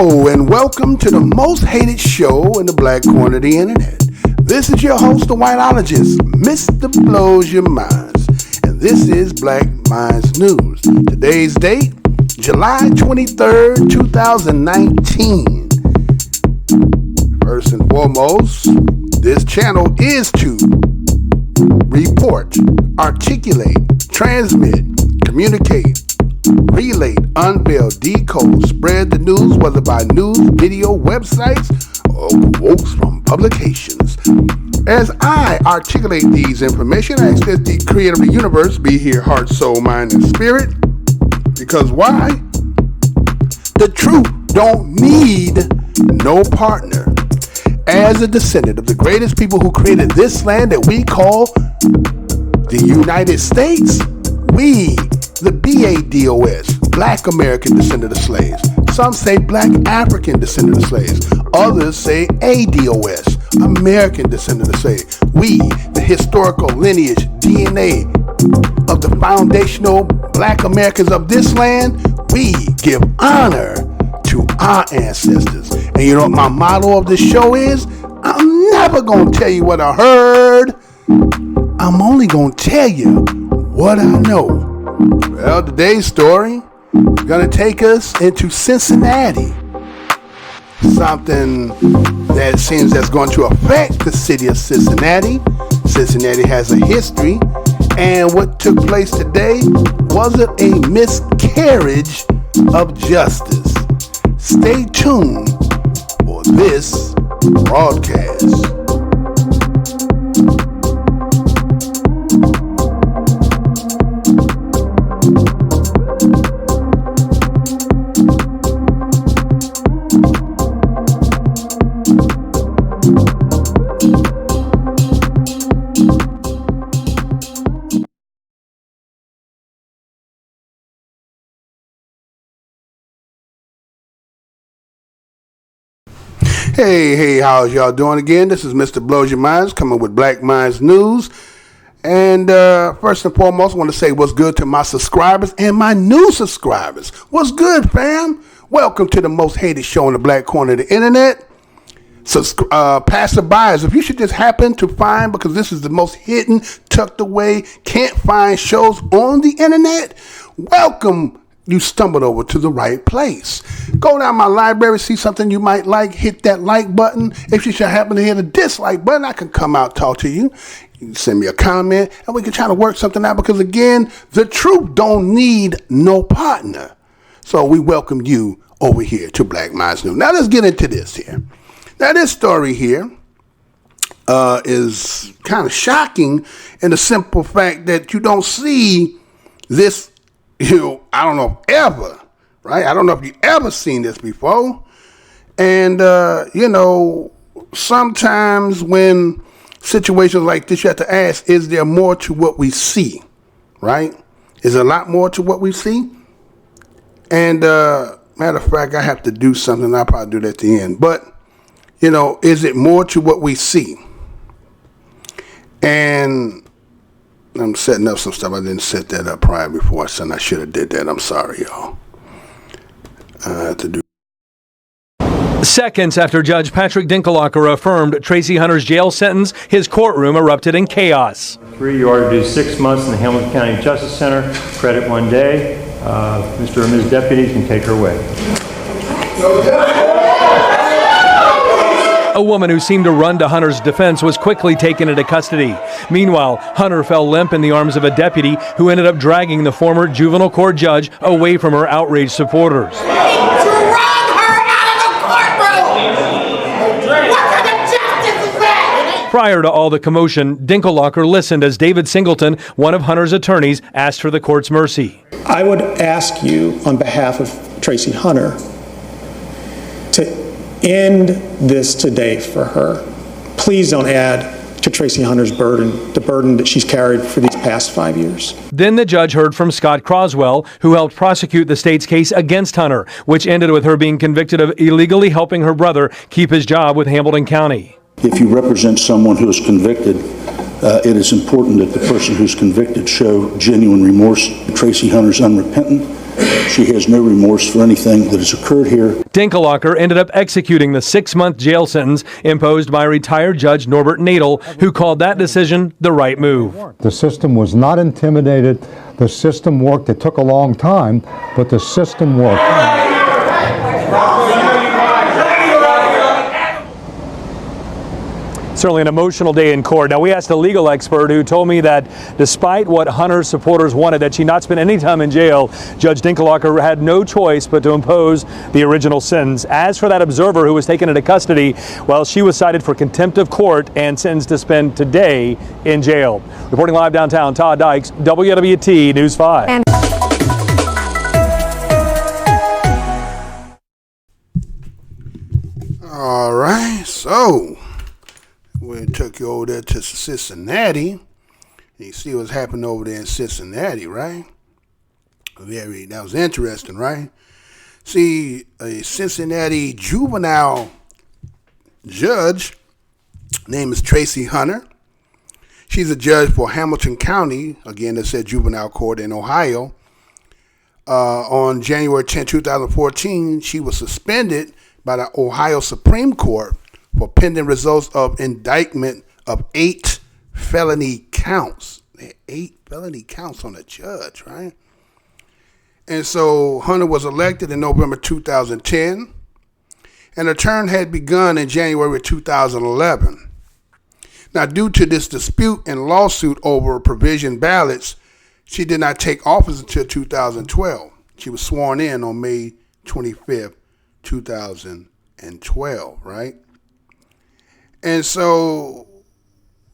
Hello and welcome to the most hated show in the black corner of the internet. This is your host, the whiteologist, Mr. Blows Your Minds, and this is Black Minds News. Today's date, July 23rd, 2019. First and foremost, this channel is to report, articulate, transmit, communicate, relate, unveil, decode, spread the news, whether by news, video, websites, or quotes from publications. As I articulate these information, I ask that the creator of the universe be here, heart, soul, mind, and spirit. Because why? The truth don't need no partner. As a descendant of the greatest people who created this land that we call the United States, we, the BADOS, Black American descendant of slaves. Some say Black African descendant of slaves. Others say ADOS, American descendant of slaves. We, the historical lineage, DNA of the foundational Black Americans of this land, we give honor to our ancestors. And you know what my motto of this show is? I'm never going to tell you what I heard. I'm only going to tell you what I know. Well, today's story is going to take us into Cincinnati. Something that seems that's going to affect the city of Cincinnati. Cincinnati has a history. And what took place today wasn't a miscarriage of justice. Stay tuned for this broadcast. Hey, how's y'all doing again? This is Mr. Blows Your Minds coming with Black Minds News. And first and foremost, I want to say what's good to my subscribers and my new subscribers. What's good, fam? Welcome to the most hated show in the black corner of the internet. Passerbyers, if you should just happen to find, because this is the most hidden, tucked away, can't find shows on the internet, welcome. You stumbled over to the right place. Go down my library, see something you might like, hit that like button. If you should happen to hit a dislike button, I can come out, talk to you. You can send me a comment, and we can try to work something out, because again, the truth don't need no partner. So we welcome you over here to Black Minds News. Now let's get into this here. Now this story here is kind of shocking in the simple fact that you don't see this, I don't know, ever, right? I don't know if you ever seen this before. And, sometimes when situations like this, you have to ask, is there more to what we see, right? Is there a lot more to what we see? And, matter of fact, I have to do something. I'll probably do that at the end. But, is it more to what we see? And I'm setting up some stuff. I didn't set that up prior before I said I should have did that. I'm sorry, y'all. I have to do. Seconds after Judge Patrick Dinkelhocker affirmed Tracie Hunter's jail sentence, his courtroom erupted in chaos. 3, you are to do 6 months in the Hamilton County Justice Center. Credit 1 day. Mr. and Ms. Deputies can take her away. A woman who seemed to run to Hunter's defense was quickly taken into custody. Meanwhile, Hunter fell limp in the arms of a deputy who ended up dragging the former juvenile court judge away from her outraged supporters. Drag her out of the courtroom! What kind of justice is that? Prior to all the commotion, Dinkelhocker listened as David Singleton, one of Hunter's attorneys, asked for the court's mercy. I would ask you, on behalf of Tracie Hunter, to end this today for her. Please don't add to Tracie Hunter's burden, the burden that she's carried for these past 5 years. Then the judge heard from Scott Croswell, who helped prosecute the state's case against Hunter, which ended with her being convicted of illegally helping her brother keep his job with Hamilton County. If you represent someone who is convicted, it is important that the person who's convicted show genuine remorse. Tracie Hunter's unrepentant. She has no remorse for anything that has occurred here. Dinkelhocker ended up executing the 6-month jail sentence imposed by retired Judge Norbert Nadel, who called that decision the right move. The system was not intimidated. The system worked. It took a long time, but the system worked. Certainly an emotional day in court. Now, we asked a legal expert who told me that despite what Hunter's supporters wanted, that she not spend any time in jail, Judge Dinkelhocker had no choice but to impose the original sentence. As for that observer who was taken into custody, well, she was cited for contempt of court and sentenced to spend today in jail. Reporting live downtown, Todd Dykes, WWT News 5. All right, so we took you over there to Cincinnati. You see what's happening over there in Cincinnati, right? That was interesting, right? See, a Cincinnati juvenile judge, name is Tracie Hunter. She's a judge for Hamilton County, again, that said juvenile court in Ohio. On January 10, 2014, she was suspended by the Ohio Supreme Court for pending results of indictment of 8 felony counts. 8 felony counts on a judge, right? And so Hunter was elected in November 2010, and her term had begun in January 2011. Now, due to this dispute and lawsuit over provision ballots, she did not take office until 2012. She was sworn in on May 25th, 2012, right? And so,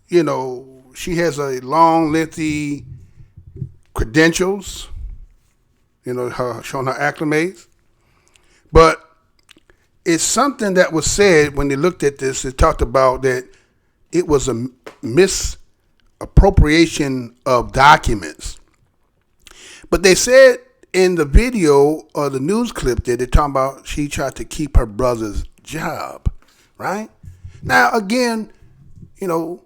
you know, she has a long, lengthy credentials, you know, showing her acclimates. But it's something that was said when they looked at this. It talked about that it was a misappropriation of documents. But they said in the video or the news clip that they're talking about she tried to keep her brother's job, right? Now, again, you know,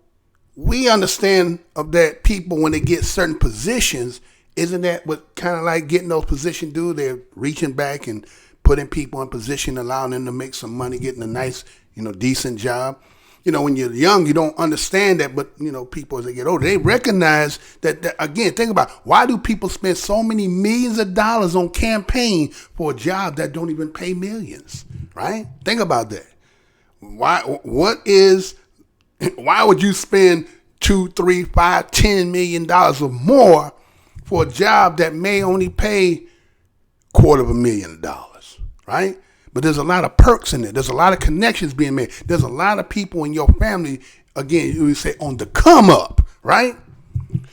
we understand of that people when they get certain positions, isn't that what kind of like getting those positions do? They're reaching back and putting people in position, allowing them to make some money, getting a nice, you know, decent job. You know, when you're young, you don't understand that, but, you know, people as they get older, they recognize that again, think about why do people spend so many millions of dollars on campaign for a job that don't even pay millions, right? Think about that. Why would you spend $2, $3, $5, $10 million or more for a job that may only pay $250,000, right? But there's a lot of perks in it. There's a lot of connections being made. There's a lot of people in your family, again, you would say on the come up, right?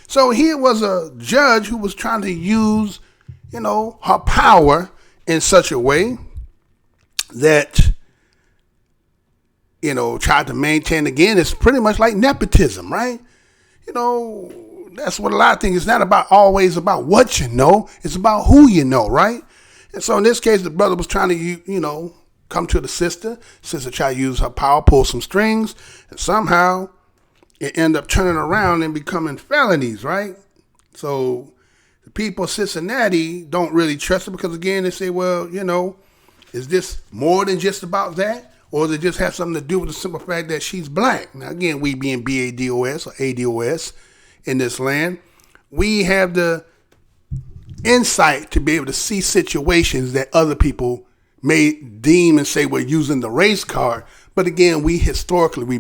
So here was a judge who was trying to use, you know, her power in such a way that, you know, tried to maintain, again, it's pretty much like nepotism, right? You know, that's what a lot of things, it's not always about what you know, it's about who you know, right? And so in this case, the brother was trying to, you know, come to the sister tried to use her power, pull some strings, and somehow it ended up turning around and becoming felonies, right? So the people of Cincinnati don't really trust it because, again, they say, well, you know, is this more than just about that? Or does it just have something to do with the simple fact that she's black? Now, again, we being BADOS or ADOS in this land, we have the insight to be able to see situations that other people may deem and say we're using the race card. But again, we've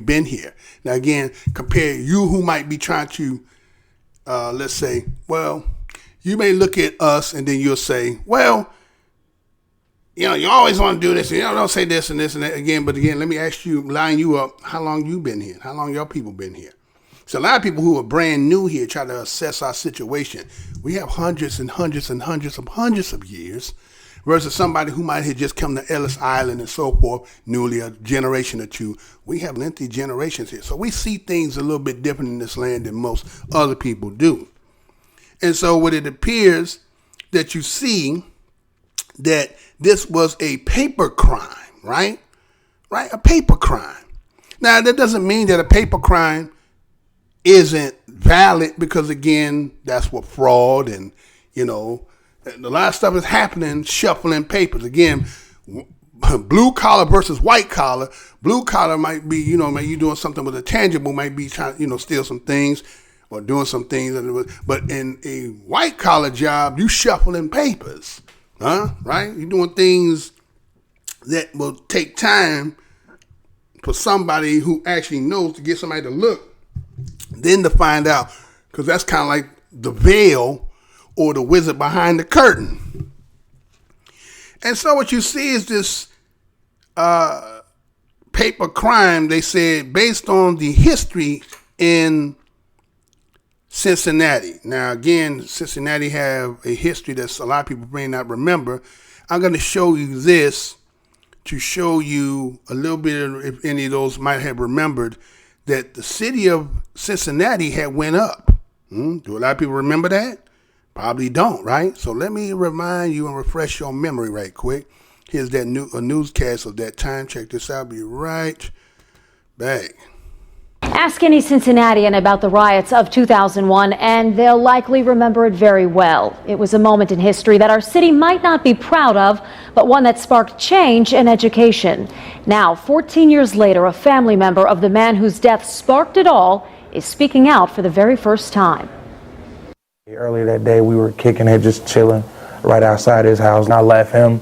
been here. Now, again, compare you who might be trying to, let's say, well, you may look at us and then you'll say, well, you know, you always want to do this, and you know, don't say this and that again. But again, let me ask you, line you up, how long you been here? How long your people been here? So a lot of people who are brand new here try to assess our situation. We have hundreds and hundreds and hundreds of years versus somebody who might have just come to Ellis Island and so forth, newly a generation or two. We have lengthy generations here. So we see things a little bit different in this land than most other people do. And so what it appears that you see that this was a paper crime, right? Right? A paper crime. Now, that doesn't mean that a paper crime isn't valid because, again, that's what fraud and, you know, A lot of stuff is happening, shuffling papers. Again, blue collar versus white collar. Blue collar might be, maybe you're doing something with a tangible, might be trying, steal some things or doing some things. But in a white collar job, you shuffling papers, right? You're doing things that will take time for somebody who actually knows to get somebody to look, then to find out, because that's kind of like the veil or the wizard behind the curtain. And so what you see is this paper crime, they said, based on the history in Cincinnati. Now, again, Cincinnati have a history that a lot of people may not remember. I'm going to show you this to show you a little bit of, if any of those might have remembered, that the city of Cincinnati had went up. Do a lot of people remember that? Probably don't, right? So let me remind you and refresh your memory right quick. Here's that a newscast of that time. Check this out. Be right back. Ask any Cincinnatian about the riots of 2001 and they'll likely remember it very well. It was a moment in history that our city might not be proud of, but one that sparked change and education. Now, 14 years later, a family member of the man whose death sparked it all is speaking out for the very first time. Earlier that day, we were kicking it, just chilling right outside his house, and I left him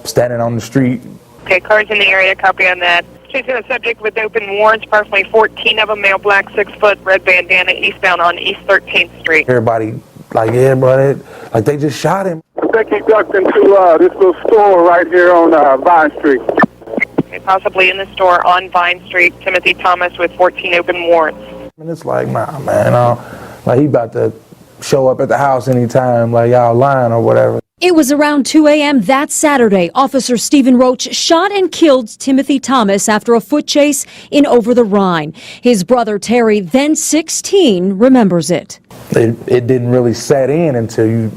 standing on the street. Okay, cars in the area, copy on that. Chasing a subject with open warrants, approximately 14 of them, male black, 6 foot, red bandana, eastbound on East 13th Street. Everybody like, yeah, bro, like they just shot him. I think he ducked into this little store right here on Vine Street. Okay, possibly in the store on Vine Street, Timothy Thomas with 14 open warrants. And it's like, nah, man, like he about to show up at the house anytime, like y'all lying or whatever. It was around 2 a.m. that Saturday. Officer Stephen Roach shot and killed Timothy Thomas after a foot chase in Over the Rhine. His brother Terry, then 16, remembers it. It didn't really set in until you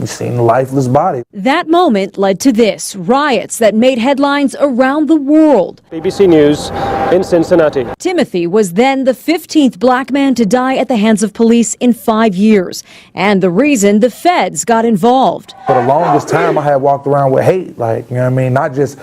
seen the lifeless body. That moment led to this, riots that made headlines around the world. BBC News in Cincinnati. Timothy was then the 15th black man to die at the hands of police in 5 years. And the reason the feds got involved. For the longest time, I had walked around with hate, like, not just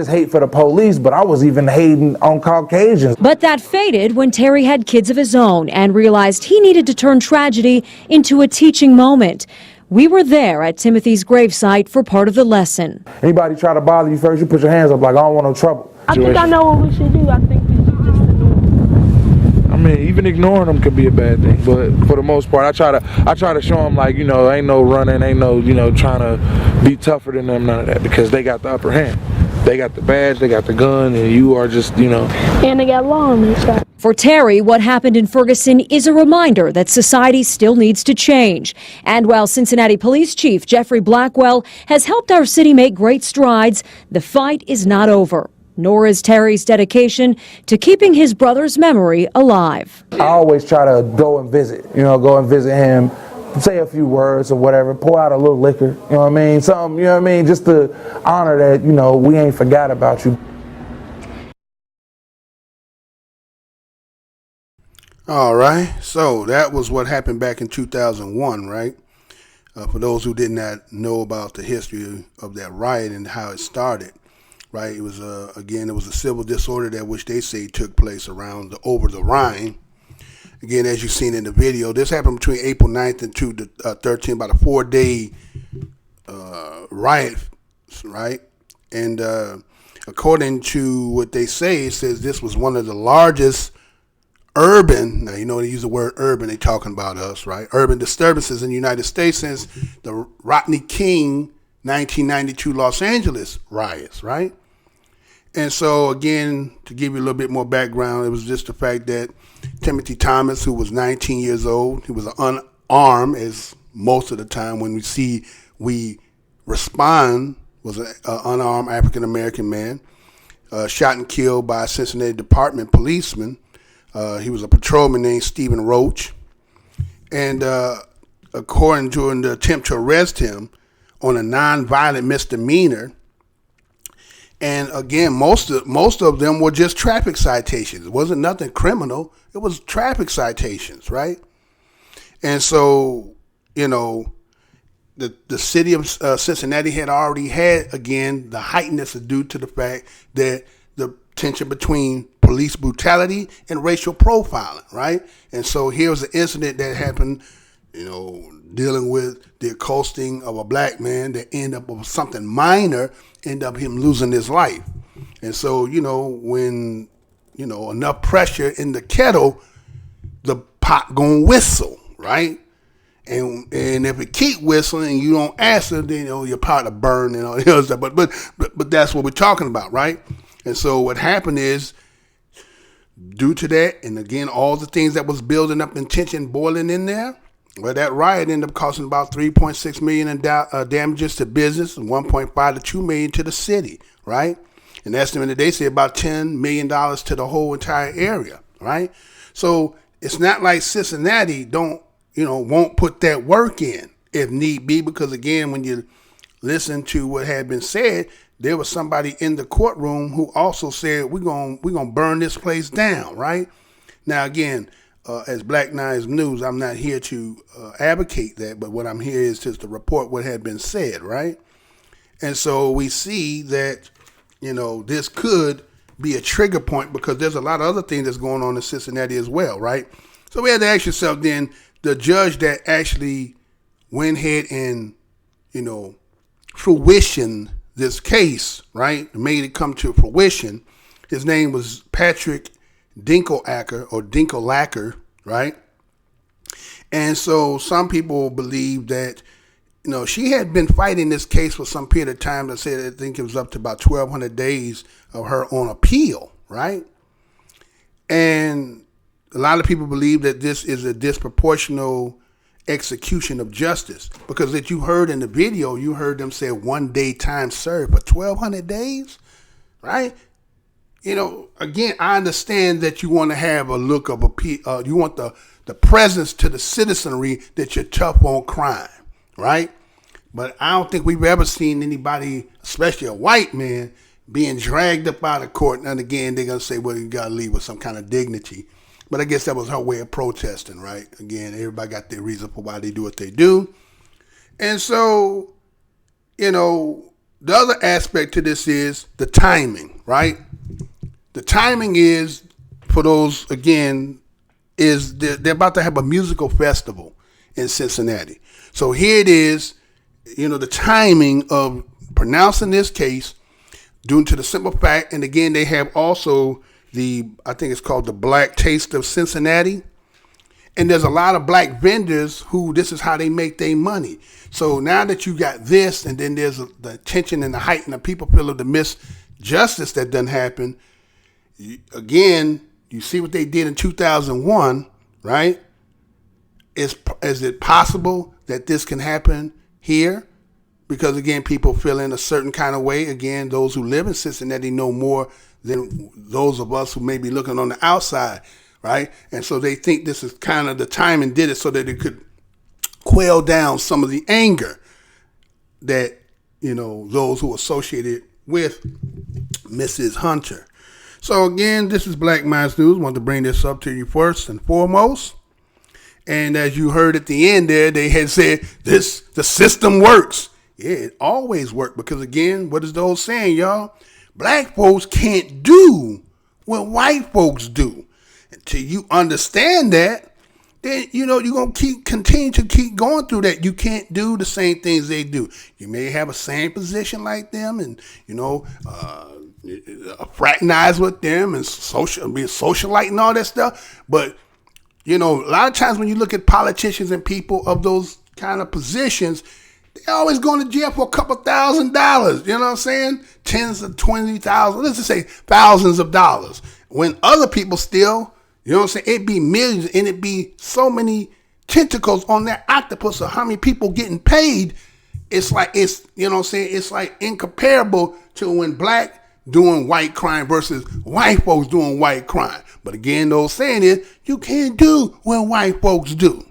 hate for the police, but I was even hating on Caucasians. But that faded when Terry had kids of his own and realized he needed to turn tragedy into a teaching moment. We were there at Timothy's gravesite for part of the lesson. Anybody try to bother you first, you put your hands up like, I don't want no trouble. I think I know what we should do. I think we should just ignore them. I mean, even ignoring them could be a bad thing, but for the most part, I try to show them, like, ain't no running, ain't no, trying to be tougher than them, none of that, because they got the upper hand. They got the badge, they got the gun, and you are just, And they got law on their side. For Terry, what happened in Ferguson is a reminder that society still needs to change. And while Cincinnati Police Chief Jeffrey Blackwell has helped our city make great strides, the fight is not over. Nor is Terry's dedication to keeping his brother's memory alive. I always try to go and visit him, say a few words or whatever, pour out a little liquor, something, just to honor that, we ain't forgot about you. All right, so that was what happened back in 2001, right? For those who did not know about the history of that riot and how it started, right? It was, again, it was a civil disorder that which they say took place around Over the Rhine. Again, as you've seen in the video, this happened between April 9th and 13th, about a 4-day riot, right? And according to what they say, it says this was one of the largest urban, now they use the word urban, they talking about us, right? Urban disturbances in the United States since the Rodney King 1992 Los Angeles riots, right? And so again, to give you a little bit more background, it was just the fact that Timothy Thomas, who was 19 years old, he was unarmed, as most of the time when we respond, was an unarmed African-American man, shot and killed by a Cincinnati Department policeman. He was a patrolman named Stephen Roach. And according to an attempt to arrest him on a nonviolent misdemeanor, and again, most of them were just traffic citations. It wasn't nothing criminal. It was traffic citations, right? And so, the city of Cincinnati had already had, again, the heightenedness is due to the fact that the tension between police brutality and racial profiling, right? And so here's an incident that happened, dealing with the accosting of a black man that ended up with something minor, end up him losing his life. And so, when, enough pressure in the kettle, the pot gonna whistle, right? And if it keep whistling and you don't answer, then your pot will burn and all the other stuff. But that's what we're talking about, right? And so what happened is, due to that, and again all the things that was building up in tension, boiling in there, well, that riot ended up costing about $3.6 million in damages to business and $1.5 to $2 million to the city, right? And estimated they say about $10 million to the whole entire area, right? So it's not like Cincinnati won't put that work in if need be, because again, when you listen to what had been said, there was somebody in the courtroom who also said, we're gonna burn this place down, right? Now, again, as Black Knives News, I'm not here to advocate that, but what I'm here is just to report what had been said, right? And so we see that, this could be a trigger point because there's a lot of other things that's going on in Cincinnati as well, right? So we had to ask yourself then, the judge that actually went ahead and, fruition this case, right, made it come to fruition, his name was Patrick Dinkelacke, right? And so some people believe that, she had been fighting this case for some period of time. They said, I think it was up to about 1,200 days of her on appeal, right? And a lot of people believe that this is a disproportional execution of justice because that you heard in the video, you heard them say 1 day time served for 1,200 days, right? Again, I understand that you want to have a look of you want the presence to the citizenry that you're tough on crime, right? But I don't think we've ever seen anybody, especially a white man, being dragged up out of court. And again, they're going to say, well, you got to leave with some kind of dignity. But I guess that was her way of protesting, right? Again, everybody got their reason for why they do what they do. And so, the other aspect to this is the timing, right? The timing is, for those, again, is they're about to have a musical festival in Cincinnati. So here it is, the timing of pronouncing this case due to the simple fact, and again, they have also I think it's called the Black Taste of Cincinnati. And there's a lot of black vendors who this is how they make their money. So now that you got this, and then there's the tension and the height and the people feel of the misjustice that done happen. Again, you see what they did in 2001, right? Is it possible that this can happen here? Because again, people feel in a certain kind of way. Again, those who live in Cincinnati know more than those of us who may be looking on the outside, right? And so they think this is kind of the time and did it so that it could quell down some of the anger that, those who associated with Mrs. Hunter. So again, this is Black Minds News. I want to bring this up to you first and foremost. And as you heard at the end there, they had said the system works. Yeah, it always worked because again, what is the old saying, y'all? Black folks can't do what white folks do. Until you understand that, then you're gonna continue to keep going through that. You can't do the same things they do. You may have a same position like them, and fraternize with them and be a socialite and all that stuff. But a lot of times when you look at politicians and people of those kind of positions, they're always going to jail for a couple $1,000. You know what I'm saying? Tens of 20,000. Let's just say thousands of dollars. When other people still, it'd be millions, and it'd be so many tentacles on that octopus of how many people getting paid. It's like it's like incomparable to when black doing white crime versus white folks doing white crime. But again, those saying is you can't do what white folks do.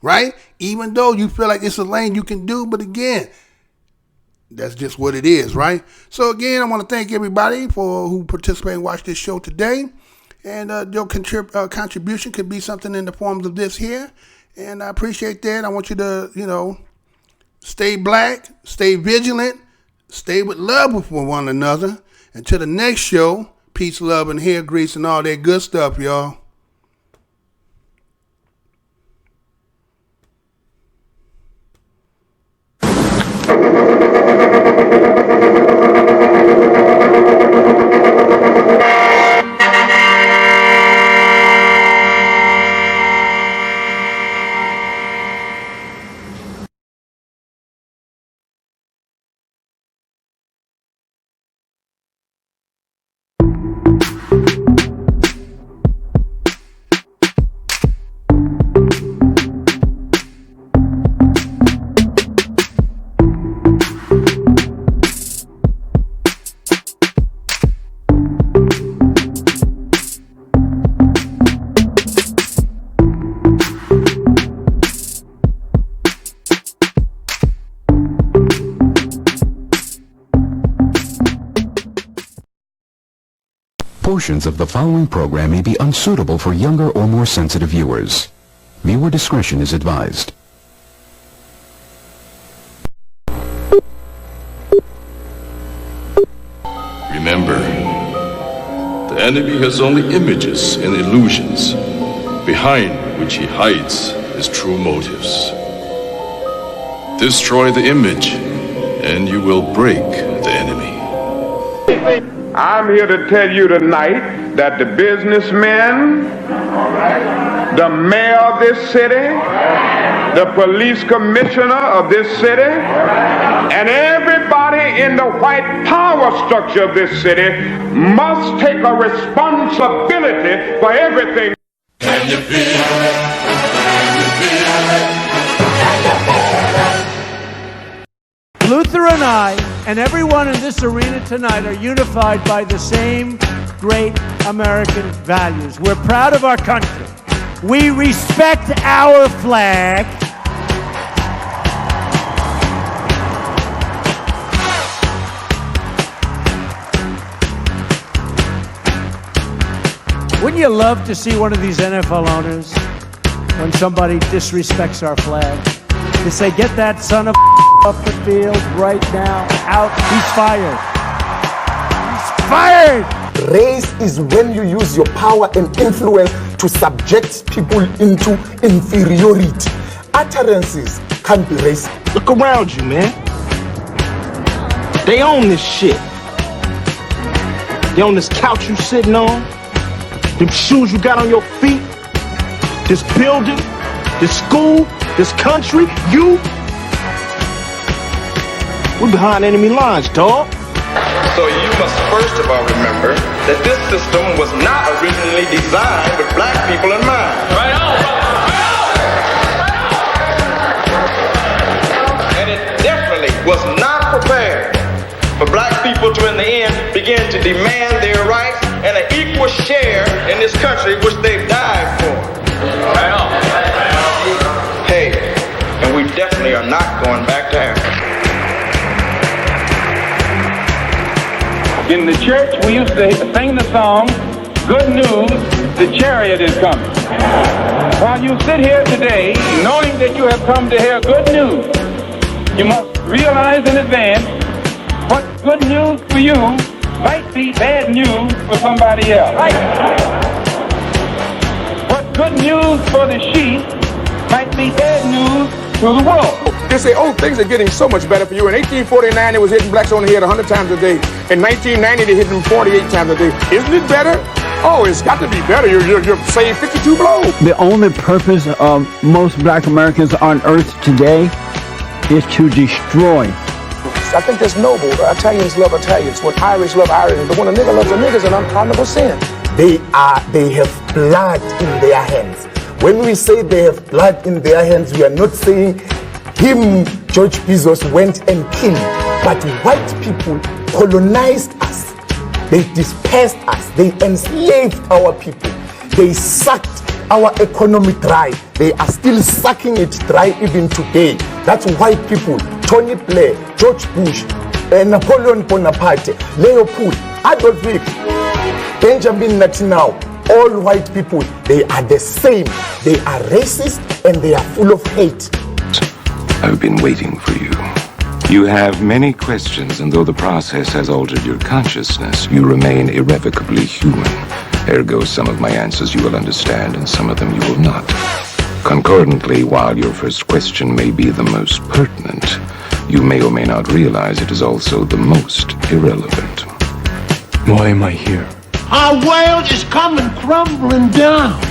Right? Even though you feel like it's a lane you can do, but again, that's just what it is, right? So again, I want to thank everybody who participated and watched this show today. And your contribution could be something in the forms of this here. And I appreciate that. I want you to, stay black, stay vigilant, stay with love with one another. Until the next show, peace, love, and hair grease and all that good stuff, y'all. Portions of the following program may be unsuitable for younger or more sensitive viewers. Viewer discretion is advised. Remember, the enemy has only images and illusions, behind which he hides his true motives. Destroy the image, and you will break the enemy. I'm here to tell you tonight that the businessmen, the mayor of this city, the police commissioner of this city, and everybody in the white power structure of this city must take a responsibility for everything. Can you feel it? Can you feel it? Luther and I and everyone in this arena tonight are unified by the same great American values. We're proud of our country. We respect our flag. Wouldn't you love to see one of these NFL owners, when somebody disrespects our flag, to say, get that son of off the field right now, out, he's fired. He's fired! Race is when you use your power and influence to subject people into inferiority. Utterances can't be racist. Look around you, man. They own this shit. They own this couch you sitting on, them shoes you got on your feet, this building, this school, this country, you. We're behind enemy lines, dog. So you must first of all remember that this system was not originally designed with black people in mind. Right on. And it definitely was not prepared for black people to in the end begin to demand their rights and an equal share in this country which they've died for. Right on. Hey, and we definitely are not going back to Africa. In the church, we used to sing the song, "Good news, the chariot is coming." While you sit here today, knowing that you have come to hear good news, you must realize in advance what good news for you might be bad news for somebody else. What good news for the sheep might be bad news to the world. They say, oh, things are getting so much better for you. In 1849, it was hitting blacks on the head 100 times a day. In 1990, they hit them 48 times a day. Isn't it better? Oh, it's got to be better. You're saying 52 blows. The only purpose of most black Americans on earth today is to destroy. I think that's noble. Italians love Italians. When Irish love Irish. But when a nigga loves a nigga, it's an unpardonable sin. They have blood in their hands. When we say they have blood in their hands, we are not saying him, George Bezos, went and killed. But white people colonized us. They dispersed us. They enslaved our people. They sucked our economy dry. They are still sucking it dry even today. That's white people. Tony Blair, George Bush, Napoleon Bonaparte, Leopold, Adolf Hitler, Benjamin Netanyahu. All white people, they are the same. They are racist and they are full of hate. I've been waiting for you. You have many questions, and though the process has altered your consciousness, you remain irrevocably human. Ergo, some of my answers you will understand, and some of them you will not. Concordantly, while your first question may be the most pertinent, you may or may not realize it is also the most irrelevant. Why am I here? Our world is coming crumbling down.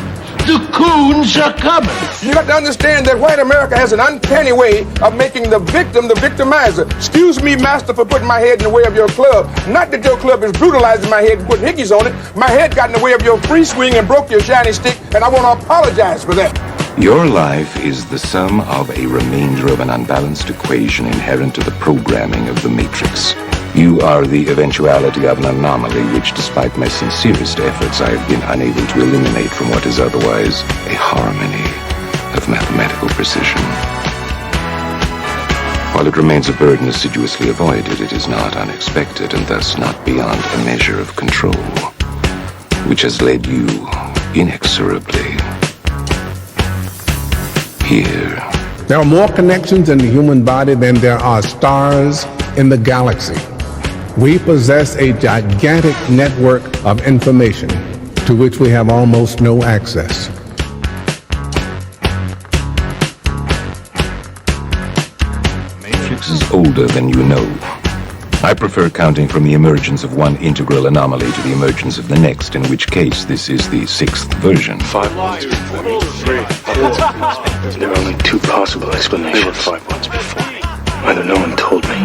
The coons are coming. You got to understand that white America has an uncanny way of making the victim the victimizer. Excuse me, master, for putting my head in the way of your club. Not that your club is brutalizing my head and putting hickeys on it. My head got in the way of your free swing and broke your shiny stick, and I want to apologize for that. Your life is the sum of a remainder of an unbalanced equation inherent to the programming of the Matrix. You are the eventuality of an anomaly which, despite my sincerest efforts, I have been unable to eliminate from what is otherwise a harmony of mathematical precision. While it remains a burden assiduously avoided, it is not unexpected and thus not beyond a measure of control, which has led you inexorably here. There are more connections in the human body than there are stars in the galaxy. We possess a gigantic network of information to which we have almost no access. Matrix is older than you know. I prefer counting from the emergence of one integral anomaly to the emergence of the next, in which case this is the 6th version. 5 months before me. 3, 4. There are only 2 possible explanations. There were 5 months before me. Either no one told me,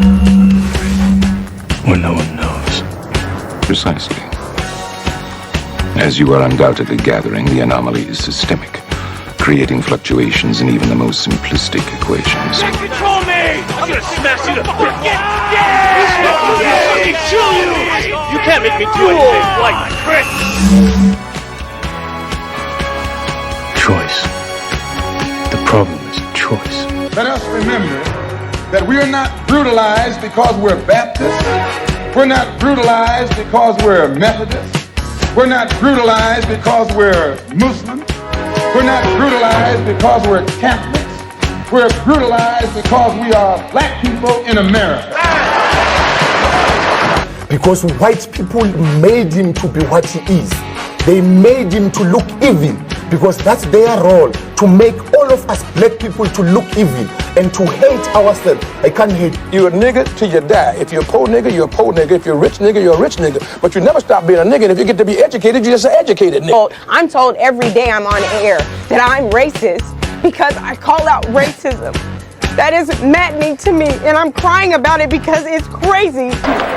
or no one knows. Precisely. As you are undoubtedly gathering, the anomaly is systemic, creating fluctuations in even the most simplistic equations. Control me! I'm gonna smash you to You can't make me do anything like Chris! Choice. The problem is choice. Let us remember that we are not brutalized because we're Baptists. We're not brutalized because we're Methodists. We're not brutalized because we're Muslims. We're not brutalized because we're Catholics. We're brutalized because we are black people in America. Because white people made him to be what he is. They made him to look evil, because that's their role, to make all of us black people to look evil and to hate ourselves. I can't hate. You're a nigga till you die. If you're a poor nigga, you're a poor nigga. If you're a rich nigga, you're a rich nigga. But you never stop being a nigga. And if you get to be educated, you're just an educated nigga. I'm told every day I'm on air that I'm racist because I call out racism. That is maddening to me, and I'm crying about it because it's crazy.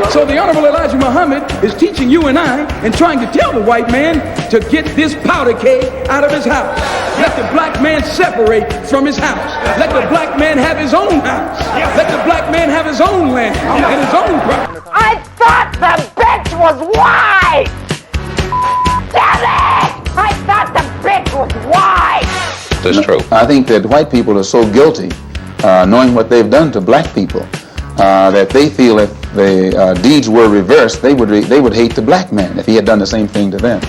So the Honorable Elijah Muhammad is teaching you and I and trying to tell the white man to get this powder keg out of his house. Let the black man separate from his house. Let the black man have his own house. Let the black man have his own land and his own property. I thought the bitch was white! Damn it! I thought the bitch was white! That's true. I think that white people are so guilty, knowing what they've done to black people, that they feel if the deeds were reversed, they would hate the black man if he had done the same thing to them.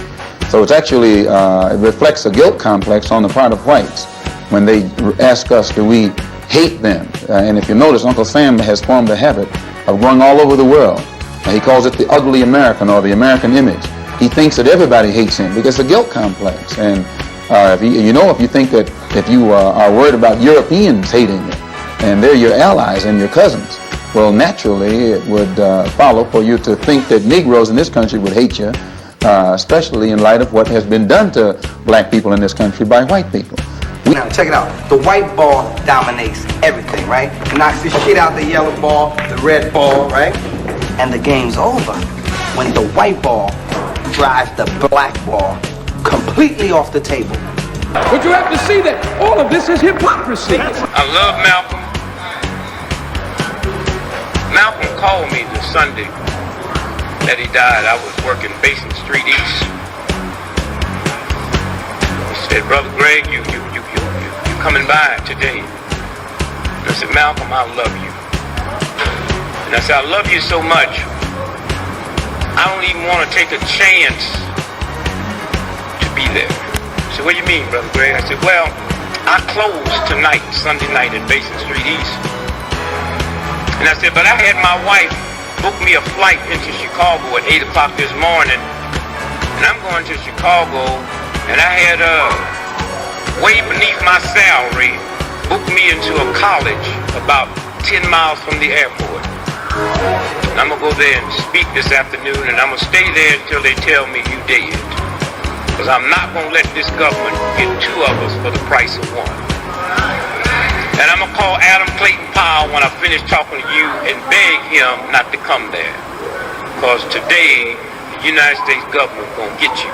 So it's actually, it reflects a guilt complex on the part of whites when they ask us, do we hate them? And if you notice, Uncle Sam has formed a habit of going all over the world. He calls it the ugly American, or the American image. He thinks that everybody hates him because it's a guilt complex. And if you think that if you are worried about Europeans hating you, and they're your allies and your cousins, well, naturally it would follow for you to think that Negroes in this country would hate you, especially in light of what has been done to black people in this country by white people. Now, check it out. The white ball dominates everything, right? Knocks the shit out the yellow ball, the red ball, right? And the game's over when the white ball drives the black ball completely off the table. But you have to see that all of this is hypocrisy. I love Malcolm. Malcolm called me the Sunday that he died. I was working Basin Street East. He said, "Brother Greg, you coming by today?" And I said, "Malcolm, I love you." And I said, "I love you so much, I don't even want to take a chance to be there." He said, "What do you mean, Brother Greg?" I said, "Well, I close tonight, Sunday night at Basin Street East. And I said, but I had my wife book me a flight into Chicago at 8 o'clock this morning. And I'm going to Chicago, and I had way beneath my salary, booked me into a college about 10 miles from the airport. And I'm going to go there and speak this afternoon, and I'm going to stay there until they tell me you dead. Because I'm not going to let this government get two of us for the price of one. And I'm going to call Adam Clayton Powell when I finish talking to you and beg him not to come there. Because today, the United States government is going to get you.